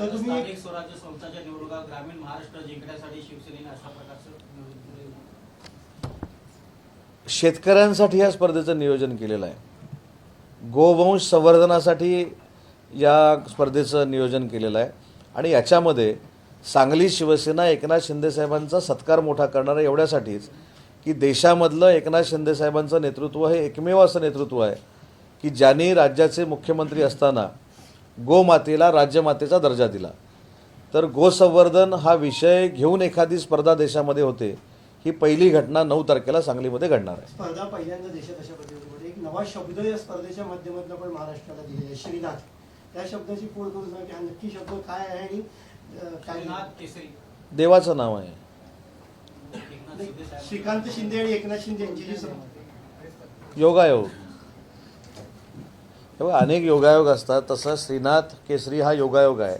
स्थानिक स्वराज्य संस्थांच्या निवडणुका ग्रामीण महाराष्ट्र जिंकण्यासाठी शिवसेनेने अशा प्रकारचं नियोजन केलं. शेतकऱ्यांसाठी या स्पर्धेचं नियोजन केलेलं आहे. गोवंश संवर्धनासाठी या स्पर्धेचं नियोजन केलेलं आहे आणि याच्यामध्ये सांगली शिवसेना एकनाथ शिंदे साहेबांचा सत्कार मोठा करणार आहे एवढ्यासाठीच की देशामधलं एकनाथ शिंदे साहेबांचं नेतृत्व हे एकमेव असं नेतृत्व आहे की ज्यांनी राज्याचे मुख्यमंत्री असताना गोमातेला राज्यमातेचा दर्जा दिला. तर गोसंवर्धन हा विषय घेऊन एखादी स्पर्धा देशामध्ये होते ही पहिली घटना 9 तारखेला सांगलीमध्ये घडणार आहे. स्पर्धा पहिल्यांदा देशात अशा पद्धतीमध्ये एक नवा शब्द या स्पर्धेच्या माध्यमातून आपण महाराष्ट्राला दिलेला आहे, श्रीनाथ. त्या शब्दाची पोळ करून सांगा की हा नक्की शब्द काय आहे आणि काय श्रीनाथ केसरी देवाचं नाव आहे. श्रीकांत शिंदे आणि एकनाथ शिंदे यांची जी योगायोग, तेव्हा अनेक योगायोग असतात. तसं श्रीनाथ केसरी हा योगायोग आहे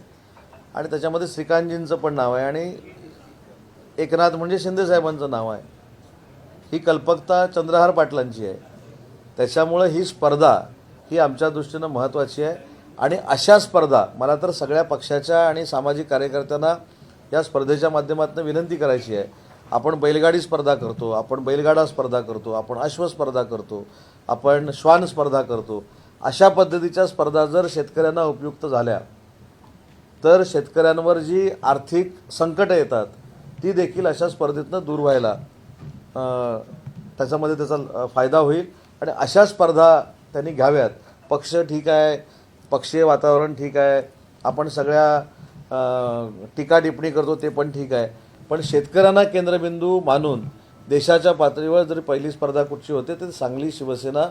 आणि त्याच्यामध्ये श्रीकांतजींचं पण नाव आहे आणि एकनाथ म्हणजे शिंदे साहेबांचं नाव आहे. ही कल्पकता चंद्रहार पाटलांची आहे. त्याच्यामुळं ही स्पर्धा ही आमच्या दृष्टीनं महत्त्वाची आहे आणि अशा स्पर्धा मला तर सगळ्या पक्षाच्या आणि सामाजिक कार्यकर्त्यांना या स्पर्धेच्या माध्यमातून विनंती करायची आहे. आपण बैलगाडी स्पर्धा करतो, आपण बैलगाडा स्पर्धा करतो, आपण अश्व स्पर्धा करतो, आपण श्वान स्पर्धा करतो. अशा पद्धतीच्या स्पर्धा जर शेतकऱ्यांना उपयुक्त झाल्या तर शेतकऱ्यांवर जी आर्थिक संकटं येतात ती देखील अशा स्पर्धेतनं दूर व्हायला त्याच्यामध्ये त्याचा फायदा होईल आणि अशा स्पर्धा त्यांनी घ्याव्यात. पक्ष ठीक आहे, पक्षीय वातावरण ठीक आहे, आपण सगळ्या टीका टिप्पणी करतो ते पण ठीक आहे, पण शेतकऱ्यांना केंद्रबिंदू मानून देशाच्या पातळीवर जरी पहिली स्पर्धा कुठची होते तर सांगली शिवसेना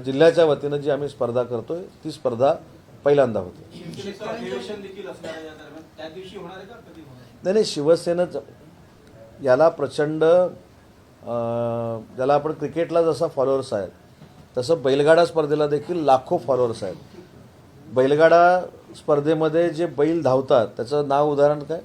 जिल्ह्याच्या वतीनं जी आम्ही स्पर्धा करतोय ती स्पर्धा पहिल्यांदा होते. नाही, शिवसेनेच याला प्रचंड ज्याला आपण क्रिकेटला जसा फॉलोअर्स आहेत तसं बैलगाडा स्पर्धेला देखील लाखो फॉलोअर्स आहेत. बैलगाडा स्पर्धेमध्ये जे बैल धावतात त्याचं नाव उदाहरण काय?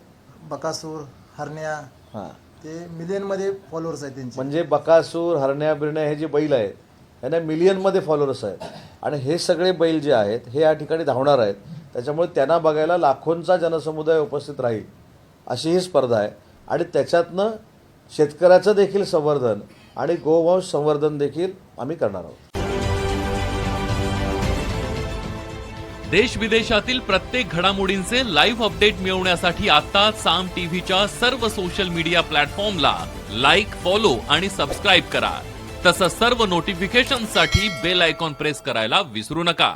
बकासूर, हरण्या. हां, ते मिलियनमध्ये फॉलोअर्स आहेत त्यांचे. म्हणजे बकासूर, हरण्या बिरण्या हे जे बैल आहेत यांना मिलियनमध्ये फॉलोअर्स आहेत आणि हे सगळे बैल जे आहेत हे या ठिकाणी धावणार आहेत. त्याच्यामुळे त्यांना बघायला लाखोंचा जनसमुदाय उपस्थित राहील अशी ही स्पर्धा आहे आणि त्याच्यातनं शेतकऱ्याचं देखील संवर्धन आणि गोवंश संवर्धन देखील आम्ही करणार आहोत. देश विदेशातील प्रत्येक घडामोडींचे लाईव्ह अपडेट मिळवण्यासाठी आता साम टीव्हीच्या सर्व सोशल मीडिया प्लॅटफॉर्मला लाईक, फॉलो आणि सबस्क्राईब करा. तसंच सर्व नोटिफिकेशनसाठी बेल आयकॉन प्रेस करायला विसरू नका.